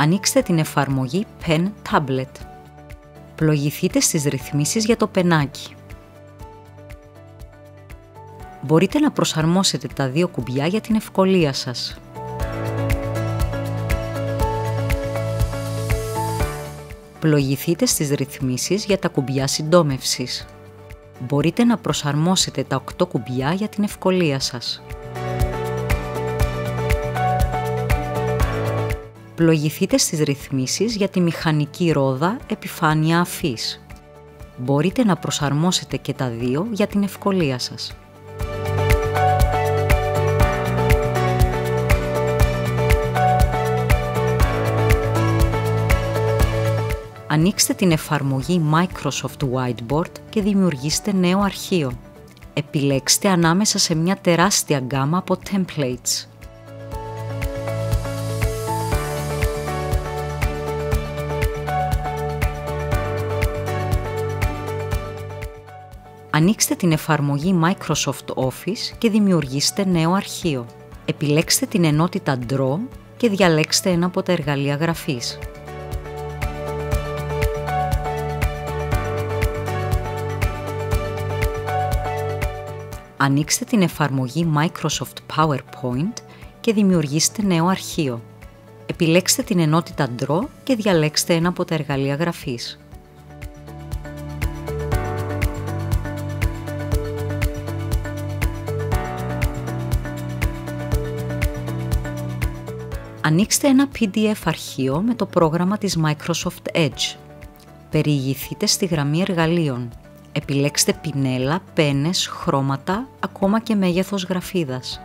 Ανοίξτε την εφαρμογή Pen Tablet. Πλοηγηθείτε στις ρυθμίσεις για το πενάκι. Μπορείτε να προσαρμόσετε τα δύο κουμπιά για την ευκολία σας. Πλοηγηθείτε στις ρυθμίσεις για τα κουμπιά συντόμευσης. Μπορείτε να προσαρμόσετε τα 8 κουμπιά για την ευκολία σας. Πλοηγηθείτε στις ρυθμίσεις για τη μηχανική ρόδα επιφάνεια αφής. Μπορείτε να προσαρμόσετε και τα δύο για την ευκολία σας. Ανοίξτε την εφαρμογή Microsoft Whiteboard και δημιουργήστε νέο αρχείο. Επιλέξτε ανάμεσα σε μια τεράστια γκάμα από templates. Ανοίξτε την εφαρμογή Microsoft Office και δημιουργήστε νέο αρχείο. Επιλέξτε την ενότητα Draw και διαλέξτε ένα από τα εργαλεία γραφής. Ανοίξτε την εφαρμογή Microsoft PowerPoint και δημιουργήστε νέο αρχείο. Επιλέξτε την ενότητα Draw και διαλέξτε ένα από τα εργαλεία γραφής. Ανοίξτε ένα PDF αρχείο με το πρόγραμμα της Microsoft Edge. Περιηγηθείτε στη γραμμή εργαλείων. Επιλέξτε πινέλα, πένες, χρώματα, ακόμα και μέγεθος γραφίδας.